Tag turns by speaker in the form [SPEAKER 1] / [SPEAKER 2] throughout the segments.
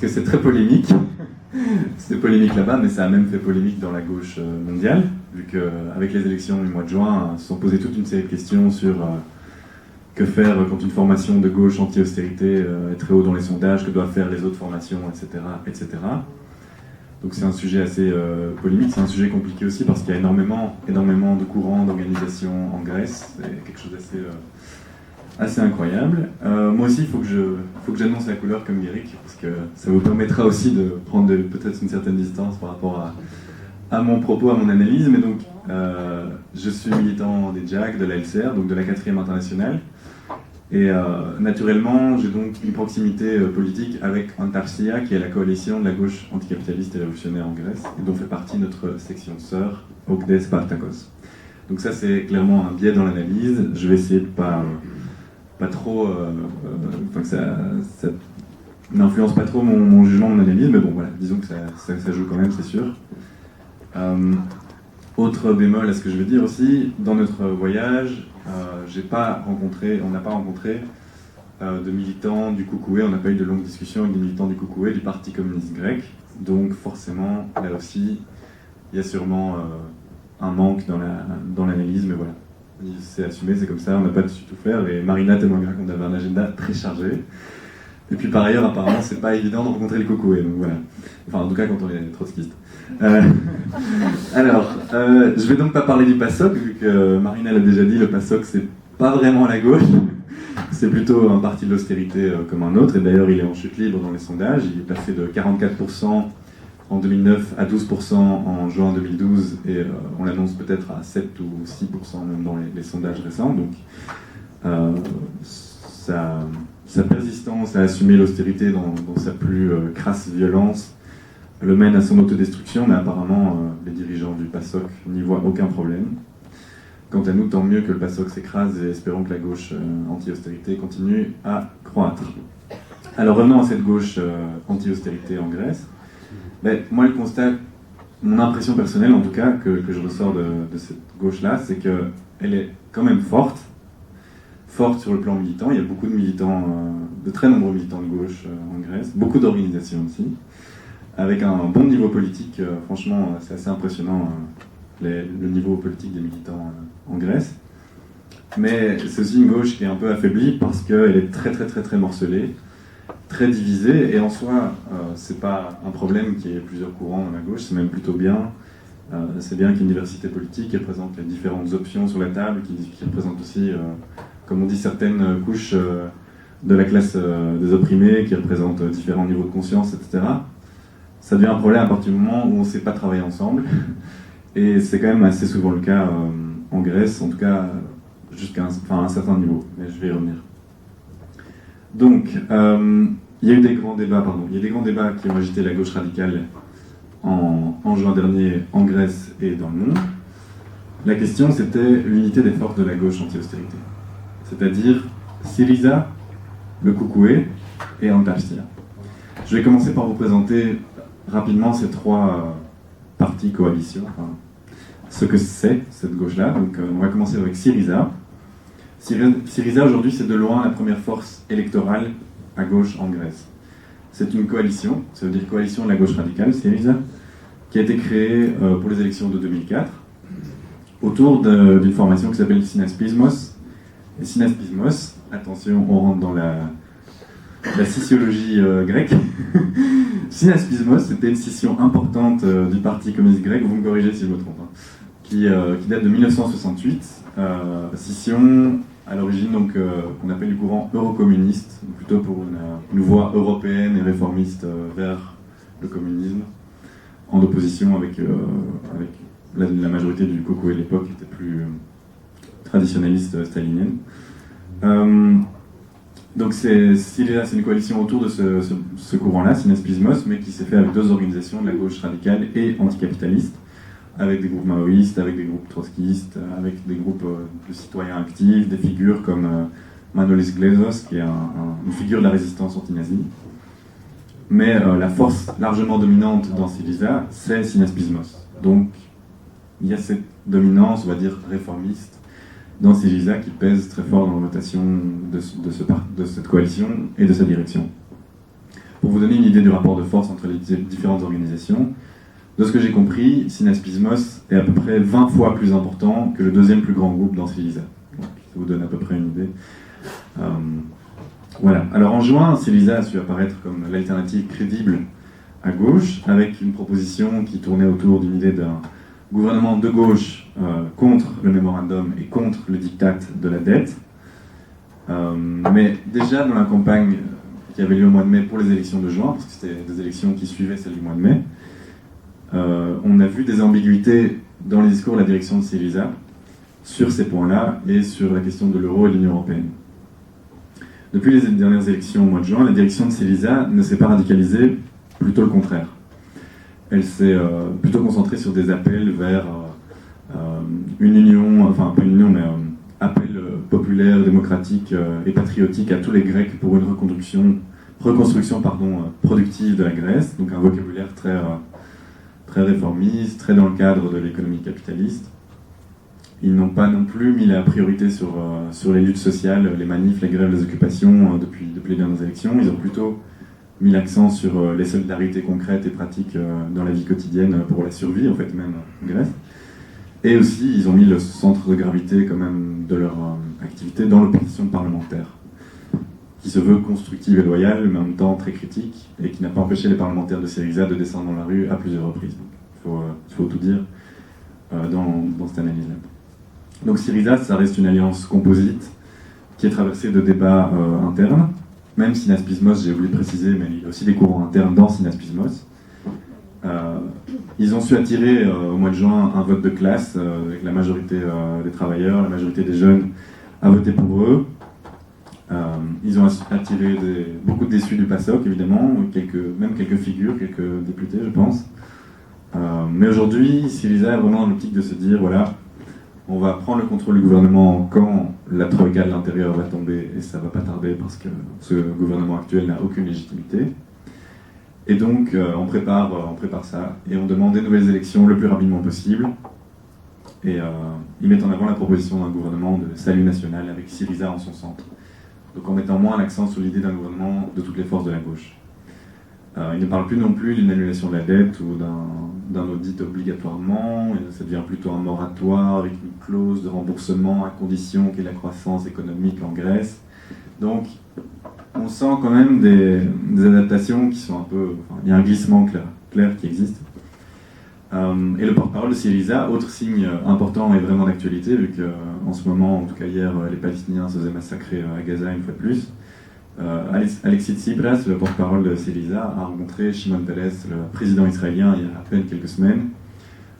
[SPEAKER 1] que c'est très polémique. C'est polémique là-bas, mais ça a même fait polémique dans la gauche mondiale, vu qu'avec les élections du mois de juin, se sont posées toute une série de questions sur que faire quand une formation de gauche anti-austérité est très haut dans les sondages, que doivent faire les autres formations, etc. etc. Donc c'est un sujet assez polémique, c'est un sujet compliqué aussi parce qu'il y a énormément de courants, d'organisations en Grèce, c'est quelque chose assez incroyable. Moi aussi, il faut que j'annonce la couleur comme Guéric, parce que ça vous permettra aussi de prendre peut-être une certaine distance par rapport à mon propos, à mon analyse. Mais donc, je suis militant des JAC, de la LCR, donc de la 4e internationale. Et naturellement, j'ai donc une proximité politique avec Antarsia, qui est la coalition de la gauche anticapitaliste et révolutionnaire en Grèce, et dont fait partie notre section sœur, Okdes Spartakos. Donc ça, c'est clairement un biais dans l'analyse. Je vais essayer de pas trop, que ça n'influence pas trop mon jugement, mon analyse, mais bon, voilà, disons que ça joue quand même, c'est sûr. Autre bémol à ce que je veux dire aussi, dans notre voyage, on n'a pas rencontré de militants du Koukoué, on n'a pas eu de longues discussions avec des militants du Koukoué, du Parti communiste grec, donc forcément, là aussi, il y a sûrement un manque dans l'analyse, mais voilà. C'est assumé, c'est comme ça, on n'a pas su tout faire, et Marina témoignera qu'on avait un agenda très chargé. Et puis par ailleurs, apparemment, c'est pas évident de rencontrer le Koukoué, donc voilà. Enfin, en tout cas, quand on est trotskiste. Alors, je vais donc pas parler du PASOK, vu que Marina l'a déjà dit, le PASOK, c'est pas vraiment la gauche, c'est plutôt un parti de l'austérité comme un autre, et d'ailleurs, il est en chute libre dans les sondages, il est passé de 44% en 2009 à 12% en juin 2012, et on l'annonce peut-être à 7 ou 6% même dans les sondages récents. Donc sa persistance à assumer l'austérité dans sa plus crasse violence le mène à son autodestruction, mais apparemment les dirigeants du PASOK n'y voient aucun problème. Quant à nous, tant mieux que le PASOK s'écrase, et espérons que la gauche anti-austérité continue à croître. Alors revenons à cette gauche anti-austérité en Grèce. Ben, moi, le constat, mon impression personnelle en tout cas, que je ressors de cette gauche-là, c'est qu'elle est quand même forte sur le plan militant. Il y a beaucoup de militants, de très nombreux militants de gauche en Grèce, beaucoup d'organisations aussi, avec un bon niveau politique. Franchement, c'est assez impressionnant le niveau politique des militants en Grèce. Mais c'est aussi une gauche qui est un peu affaiblie parce qu'elle est très très très très morcelée, très divisée, et en soi, c'est pas un problème qu'il y ait plusieurs courants dans la gauche, c'est même plutôt bien. C'est bien qu'il y ait une diversité politique qui représente les différentes options sur la table, qui représente aussi, comme on dit, certaines couches de la classe des opprimés, qui représentent différents niveaux de conscience, etc. Ça devient un problème à partir du moment où on ne sait pas travailler ensemble, et c'est quand même assez souvent le cas en Grèce, en tout cas jusqu'à un certain niveau, mais je vais y revenir. Donc, il y a eu des grands débats, qui ont agité la gauche radicale en juin dernier en Grèce et dans le monde. La question, c'était l'unité des forces de la gauche anti-austérité, c'est-à-dire Syriza, le Koukoué et Antarsia. Je vais commencer par vous présenter rapidement ces trois partis coalitions, ce que c'est cette gauche-là. Donc, on va commencer avec Syriza. Syriza, aujourd'hui, c'est de loin la première force électorale à gauche en Grèce. C'est une coalition, ça veut dire coalition de la gauche radicale, Syriza, qui a été créée pour les élections de 2004, autour d'une formation qui s'appelle Synaspismos. Et Synaspismos, attention, on rentre dans la sociologie grecque. Synaspismos, c'était une scission importante du Parti communiste grec, vous me corrigez si je me trompe, qui date de 1968, scission à l'origine donc qu'on appelle du courant eurocommuniste, plutôt pour une voie européenne et réformiste vers le communisme, en opposition avec la majorité du Koukoué de l'époque, qui était plus traditionnaliste stalinienne. Donc c'est une coalition autour de ce courant-là, Synaspismos, mais qui s'est fait avec deux organisations de la gauche radicale et anticapitaliste, avec des groupes maoïstes, avec des groupes trotskistes, avec des groupes de citoyens actifs, des figures comme Manolis Glezos, qui est une figure de la résistance anti-nazie. Mais la force largement dominante dans Syriza, c'est Synaspismos. Donc il y a cette dominance, on va dire, réformiste dans Syriza qui pèse très fort dans la rotation de cette coalition et de sa direction. Pour vous donner une idée du rapport de force entre les différentes organisations, de ce que j'ai compris, Synaspismos est à peu près 20 fois plus important que le deuxième plus grand groupe dans Syriza. Donc, ça vous donne à peu près une idée. Voilà. Alors en juin, Syriza a su apparaître comme l'alternative crédible à gauche, avec une proposition qui tournait autour d'une idée d'un gouvernement de gauche contre le mémorandum et contre le diktat de la dette. Mais déjà dans la campagne qui avait lieu au mois de mai pour les élections de juin, parce que c'était des élections qui suivaient celles du mois de mai, on a vu des ambiguïtés dans les discours de la direction de Syriza sur ces points-là et sur la question de l'euro et de l'Union européenne. Depuis les dernières élections au mois de juin, la direction de Syriza ne s'est pas radicalisée, plutôt le contraire. Elle s'est plutôt concentrée sur des appels vers une union, enfin pas une union, mais appel populaire, démocratique et patriotique à tous les Grecs pour une reconstruction productive de la Grèce, donc un vocabulaire très réformiste, très dans le cadre de l'économie capitaliste. Ils n'ont pas non plus mis la priorité sur les luttes sociales, les manifs, les grèves, les occupations depuis les dernières élections. Ils ont plutôt mis l'accent sur les solidarités concrètes et pratiques dans la vie quotidienne pour la survie, en fait, même en Grèce. Et aussi, ils ont mis le centre de gravité quand même de leur activité dans l'opposition parlementaire, qui se veut constructive et loyale, mais en même temps très critique, et qui n'a pas empêché les parlementaires de Syriza de descendre dans la rue à plusieurs reprises. Donc, il faut tout dire dans cette analyse-là. Donc Syriza, ça reste une alliance composite qui est traversée de débats internes, même Synaspismos, j'ai oublié de préciser, mais il y a aussi des courants internes dans Synaspismos. Ils ont su attirer au mois de juin un vote de classe avec la majorité des travailleurs, la majorité des jeunes à voter pour eux. Ils ont attiré beaucoup de déçus du PASOK, évidemment, même quelques figures, quelques députés, je pense. Mais aujourd'hui, Syriza est vraiment dans l'optique de se dire, voilà, on va prendre le contrôle du gouvernement quand la troïka de l'intérieur va tomber, et ça va pas tarder parce que ce gouvernement actuel n'a aucune légitimité. Et donc, on prépare ça, et on demande des nouvelles élections le plus rapidement possible. Et ils mettent en avant la proposition d'un gouvernement de salut national avec Syriza en son centre. Donc en mettant moins l'accent sur l'idée d'un gouvernement de toutes les forces de la gauche. Il ne parle plus non plus d'une annulation de la dette ou d'un audit obligatoirement, ça devient plutôt un moratoire avec une clause de remboursement à condition qu'il y ait la croissance économique en Grèce. Donc on sent quand même des adaptations qui sont un peu... Enfin, il y a un glissement clair qui existe. Et le porte-parole de Syriza, autre signe important et vraiment d'actualité, vu qu'en ce moment, en tout cas hier, les Palestiniens se faisaient massacrer à Gaza une fois de plus. Alexis Tsipras, le porte-parole de Syriza, a rencontré Shimon Peres, le président israélien, il y a à peine quelques semaines,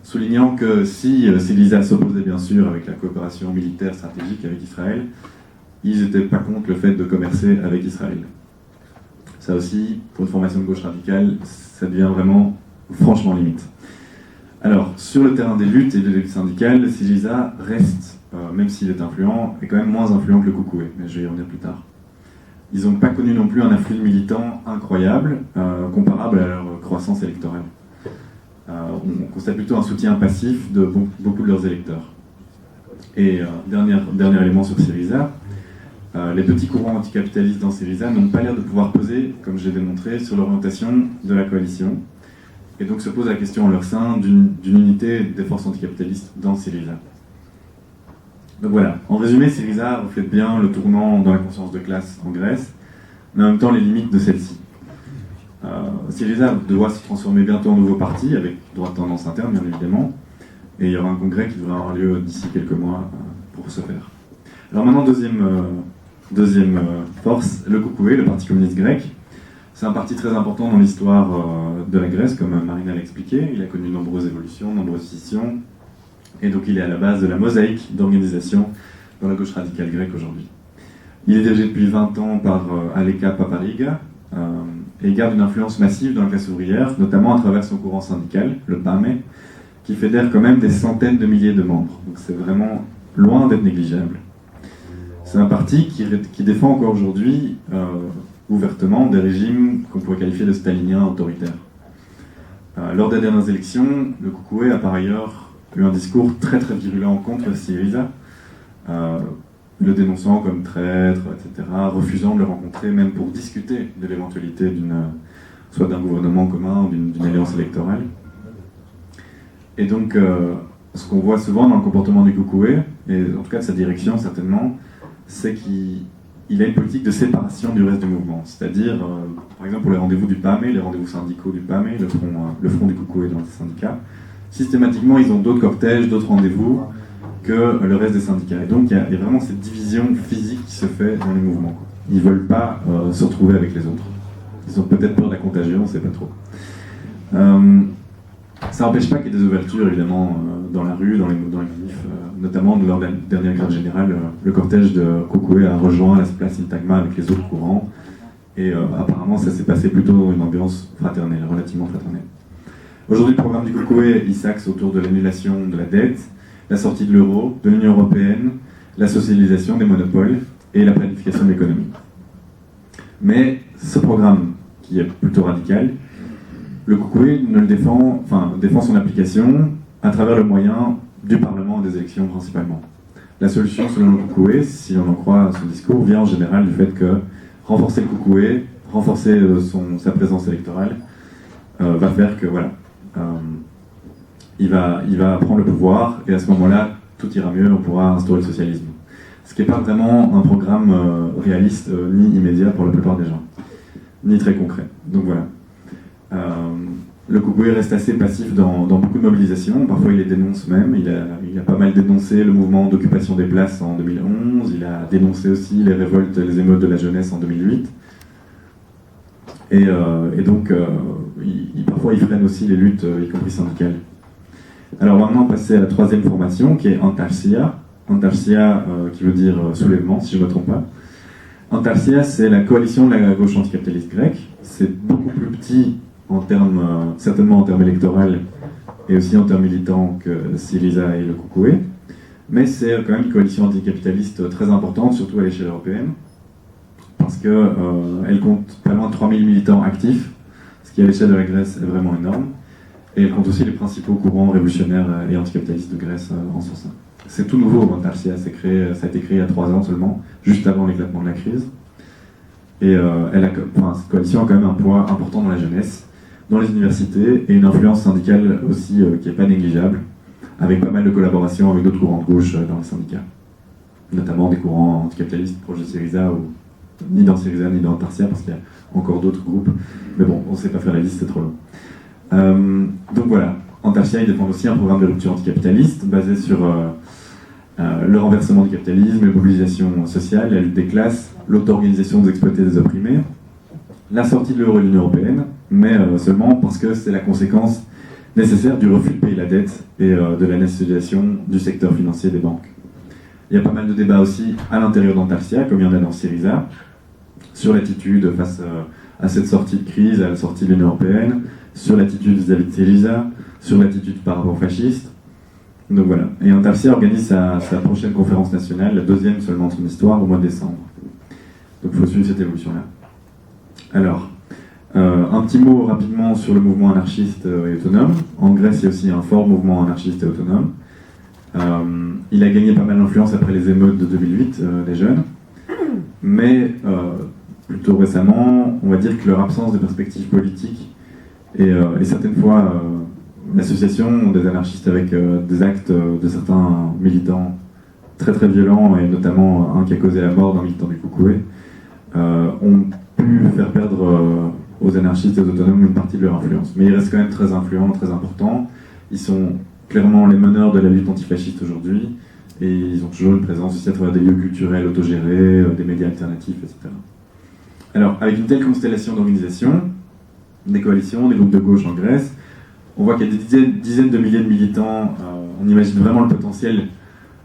[SPEAKER 1] soulignant que si Syriza s'opposait bien sûr avec la coopération militaire stratégique avec Israël, ils n'étaient pas contre le fait de commercer avec Israël. Ça aussi, pour une formation de gauche radicale, ça devient vraiment franchement limite. Alors, sur le terrain des luttes et des luttes syndicales, Syriza reste, même s'il est influent, est quand même moins influent que le Koukoué, mais je vais y revenir plus tard. Ils n'ont pas connu non plus un afflux militant incroyable, comparable à leur croissance électorale. On constate plutôt un soutien passif de beaucoup de leurs électeurs. Et dernier élément sur Syriza, les petits courants anticapitalistes dans Syriza n'ont pas l'air de pouvoir peser, comme je l'ai démontré, sur l'orientation de la coalition. Et donc se pose la question en leur sein d'une unité des forces anticapitalistes dans Syriza. Donc voilà, en résumé, Syriza reflète bien le tournant dans la conscience de classe en Grèce, mais en même temps les limites de celle-ci. Syriza doit se transformer bientôt en nouveau parti, avec droite tendance interne bien évidemment, et il y aura un congrès qui devrait avoir lieu d'ici quelques mois pour ce faire. Alors maintenant, deuxième force, le Koukoué, le Parti communiste grec. C'est un parti très important dans l'histoire de la Grèce, comme Marina l'a expliqué. Il a connu de nombreuses évolutions, nombreuses scissions, et donc il est à la base de la mosaïque d'organisation dans la gauche radicale grecque aujourd'hui. Il est dirigé depuis 20 ans par Aleka Papariga, et il garde une influence massive dans la classe ouvrière, notamment à travers son courant syndical, le PAME, qui fédère quand même des centaines de milliers de membres. Donc c'est vraiment loin d'être négligeable. C'est un parti qui défend encore aujourd'hui ouvertement des régimes qu'on pourrait qualifier de staliniens autoritaires. Lors des dernières élections, le Koukoué a par ailleurs eu un discours très très virulent contre Syriza, le dénonçant comme traître, etc., refusant de le rencontrer même pour discuter de l'éventualité soit d'un gouvernement commun ou d'une alliance électorale. Et donc, ce qu'on voit souvent dans le comportement du Kukoué, et en tout cas de sa direction certainement, c'est qu'il a une politique de séparation du reste du mouvement. C'est-à-dire, par exemple, pour les rendez-vous du PAME, les rendez-vous syndicaux du PAME, le front du Kukoué dans les syndicats, systématiquement, ils ont d'autres cortèges, d'autres rendez-vous que le reste des syndicats. Et donc, il y a vraiment cette division physique qui se fait dans les mouvements, quoi. Ils ne veulent pas se retrouver avec les autres. Ils ont peut-être peur de la contagion, on ne sait pas trop. Ça n'empêche pas qu'il y ait des ouvertures, évidemment, dans la rue, dans les manifs, notamment lors de la dernière grève générale, le cortège de Kukoué a rejoint la place Syntagma avec les autres courants, et apparemment ça s'est passé plutôt dans une ambiance fraternelle, relativement fraternelle. Aujourd'hui, le programme du Kukoué, il s'axe autour de l'annulation de la dette, la sortie de l'euro, de l'Union européenne, la socialisation des monopoles et la planification de l'économie. Mais ce programme, qui est plutôt radical, le Kukoué défend son application à travers le moyen du Parlement et des élections principalement. La solution, selon le Kukoué, si on en croit son discours, vient en général du fait que renforcer le Kukoué, renforcer sa présence électorale, va faire que voilà, il va prendre le pouvoir et à ce moment-là, tout ira mieux, on pourra instaurer le socialisme. Ce qui n'est pas vraiment un programme réaliste ni immédiat pour la plupart des gens, ni très concret. Donc voilà. Le Kukoué reste assez passif dans beaucoup de mobilisations, parfois il les dénonce même, il a pas mal dénoncé le mouvement d'occupation des places en 2011, il a dénoncé aussi les révoltes, les émeutes de la jeunesse en 2008, et donc parfois il freine aussi les luttes, y compris syndicales. Alors maintenant passer à la troisième formation qui est Antarsia, qui veut dire soulèvement si je ne me trompe pas. Antarsia, c'est la coalition de la gauche anticapitaliste grecque, c'est beaucoup plus petit certainement en termes électoraux et aussi en termes militants que Syriza et le Kukoué, mais c'est quand même une coalition anticapitaliste très importante, surtout à l'échelle européenne, parce qu'elle compte pas loin de 3000 militants actifs, ce qui à l'échelle de la Grèce est vraiment énorme, et elle compte aussi les principaux courants révolutionnaires et anticapitalistes de Grèce en son sein. C'est tout nouveau, Antarsia, ça a été créé il y a 3 ans seulement, juste avant l'éclatement de la crise, et cette coalition a quand même un poids important dans la jeunesse, dans les universités, et une influence syndicale aussi qui n'est pas négligeable, avec pas mal de collaborations avec d'autres courants de gauche dans les syndicats, notamment des courants anticapitalistes proches de Syriza, ou ni dans Syriza ni dans Antarsia, parce qu'il y a encore d'autres groupes, mais bon, on ne sait pas faire la liste, c'est trop long. Donc voilà, Antarsia, ils défendent aussi un programme de rupture anticapitaliste, basé sur le renversement du capitalisme, les mobilisations sociales, la lutte des classes, l'auto-organisation des exploités et des opprimés, la sortie de l'euro et de l'Union européenne, mais seulement parce que c'est la conséquence nécessaire du refus de payer la dette et de la nationalisation du secteur financier des banques. Il y a pas mal de débats aussi à l'intérieur d'Antarsia, comme il y en a dans Syriza, sur l'attitude face à cette sortie de crise, à la sortie de l'Union européenne, sur l'attitude vis-à-vis de Syriza, sur l'attitude par rapport aux fascistes. Donc voilà. Et Antarsia organise sa prochaine conférence nationale, la deuxième seulement de son histoire, au mois de décembre. Donc il faut suivre cette évolution-là. Alors, un petit mot rapidement sur le mouvement anarchiste et autonome. En Grèce, il y a aussi un fort mouvement anarchiste et autonome. Il a gagné pas mal d'influence après les émeutes de 2008 des jeunes. Mais plutôt récemment, on va dire que leur absence de perspective politique et certaines fois l'association des anarchistes avec des actes de certains militants très très violents, et notamment un qui a causé la mort d'un militant du Kukoué, ont pu faire perdre aux anarchistes et aux autonomes une partie de leur influence. Mais ils restent quand même très influents, très importants. Ils sont clairement les meneurs de la lutte antifasciste aujourd'hui, et ils ont toujours une présence aussi à travers des lieux culturels autogérés, des médias alternatifs, etc. Alors, avec une telle constellation d'organisations, des coalitions, des groupes de gauche en Grèce, on voit qu'il y a des dizaines de milliers de militants. On imagine vraiment le potentiel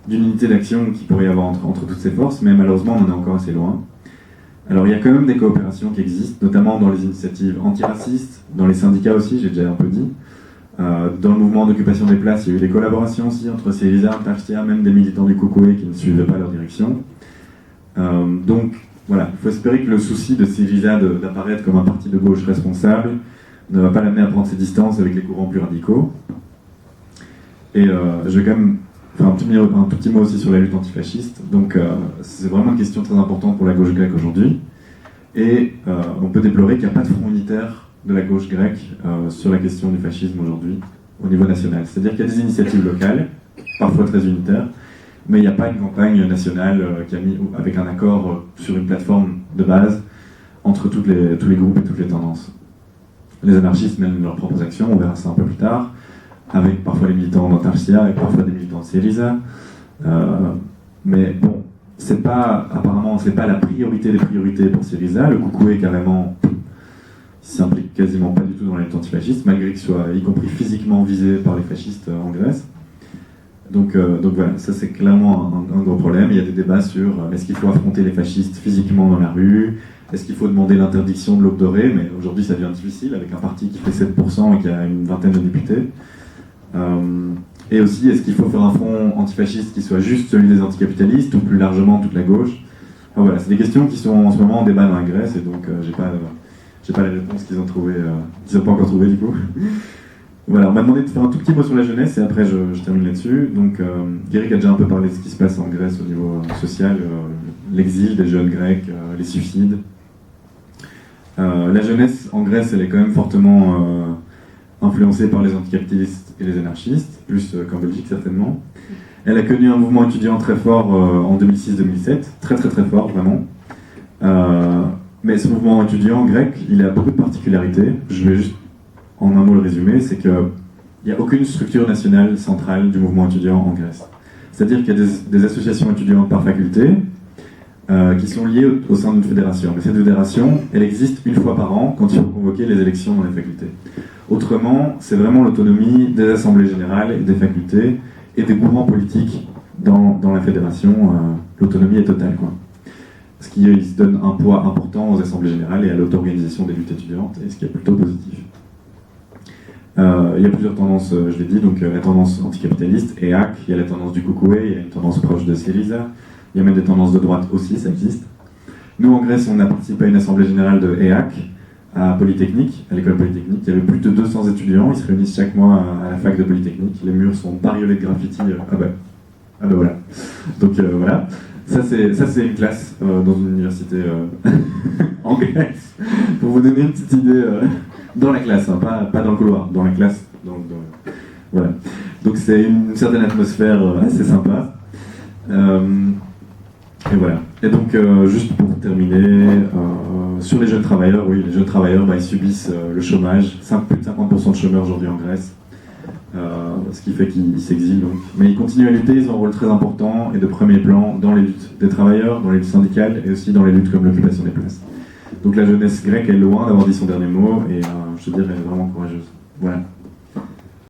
[SPEAKER 1] d'une unité d'action qu'il pourrait y avoir entre toutes ces forces, mais malheureusement on en est encore assez loin. Alors il y a quand même des coopérations qui existent, notamment dans les initiatives antiracistes, dans les syndicats aussi, j'ai déjà un peu dit. Dans le mouvement d'occupation des places, il y a eu des collaborations aussi entre Syriza, Antarsia, même des militants du Kukoué qui ne suivaient pas leur direction. Donc voilà, il faut espérer que le souci de Syriza d'apparaître comme un parti de gauche responsable ne va pas l'amener à prendre ses distances avec les courants plus radicaux. Et je vais quand même faire un tout petit mot aussi sur la lutte antifasciste. Donc c'est vraiment une question très importante pour la gauche grecque aujourd'hui. Et on peut déplorer qu'il n'y a pas de front unitaire de la gauche grecque sur la question du fascisme aujourd'hui au niveau national. C'est-à-dire qu'il y a des initiatives locales, parfois très unitaires, mais il n'y a pas une campagne nationale qui a mis avec un accord sur une plateforme de base entre tous les groupes et toutes les tendances. Les anarchistes mènent leurs propres actions, on verra ça un peu plus tard, avec parfois les militants d'Antarcia et parfois des militants de Syriza. Mais bon, apparemment, c'est pas la priorité des priorités pour Syriza. Le Koukoué, carrément, s'implique quasiment pas du tout dans la lutte antifasciste, malgré qu'il soit, y compris physiquement, visé par les fascistes en Grèce. Donc voilà, ça c'est clairement un gros problème. Il y a des débats sur est-ce qu'il faut affronter les fascistes physiquement dans la rue, est-ce qu'il faut demander l'interdiction de l'aube dorée, mais aujourd'hui ça devient difficile avec un parti qui fait 7% et qui a une vingtaine de députés. Et aussi, est-ce qu'il faut faire un front antifasciste qui soit juste celui des anticapitalistes ou plus largement toute la gauche? Enfin, voilà, c'est des questions qui sont en ce moment en débat dans la Grèce et donc j'ai pas les réponses qu'ils ont trouvées, qu'ils n'ont pas encore trouvées du coup. Voilà, on m'a demandé de faire un tout petit mot sur la jeunesse et après je termine là-dessus. Donc, Guéric a déjà un peu parlé de ce qui se passe en Grèce au niveau social, l'exil des jeunes grecs, les suicides. La jeunesse en Grèce, elle est quand même fortement influencée par les anticapitalistes et les anarchistes, plus qu'en Belgique certainement. Elle a connu un mouvement étudiant très fort en 2006-2007, très très très fort vraiment. Mais ce mouvement étudiant grec, il a beaucoup de particularités. Je vais juste en un mot le résumer, c'est qu'il n'y a aucune structure nationale centrale du mouvement étudiant en Grèce. C'est-à-dire qu'il y a des associations étudiantes par faculté qui sont liées au sein d'une fédération. Mais cette fédération, elle existe une fois par an quand il faut convoquer les élections dans les facultés. Autrement, c'est vraiment l'autonomie des assemblées générales et des facultés et des courants politiques dans la fédération. L'autonomie est totale, quoi. Ce qui se donne un poids important aux assemblées générales et à l'auto-organisation des luttes étudiantes, et ce qui est plutôt positif. Il y a plusieurs tendances, je l'ai dit, donc la tendance anticapitaliste, EAC, il y a la tendance du Koukoué, il y a une tendance proche de Syriza, il y a même des tendances de droite aussi, ça existe. Nous, en Grèce, on a participé à une assemblée générale de EAC, à Polytechnique, à l'école Polytechnique. Il y avait plus de 200 étudiants, ils se réunissent chaque mois à la fac de Polytechnique. Les murs sont bariolés de graffiti. Voilà. Donc voilà. Ça c'est une classe dans une université en Grèce. Pour vous donner une petite idée, dans la classe, hein, pas dans le couloir, dans la classe. Voilà. Donc c'est une certaine atmosphère assez sympa. Et voilà. Et donc, juste pour terminer, sur les jeunes travailleurs, oui, les jeunes travailleurs, ils subissent le chômage, plus de 50% de chômeurs aujourd'hui en Grèce, ce qui fait qu'ils s'exilent donc. Mais ils continuent à lutter, ils ont un rôle très important et de premier plan dans les luttes des travailleurs, dans les luttes syndicales et aussi dans les luttes comme l'occupation des places. Donc la jeunesse grecque est loin d'avoir dit son dernier mot et je te dirais, elle est vraiment courageuse. Voilà.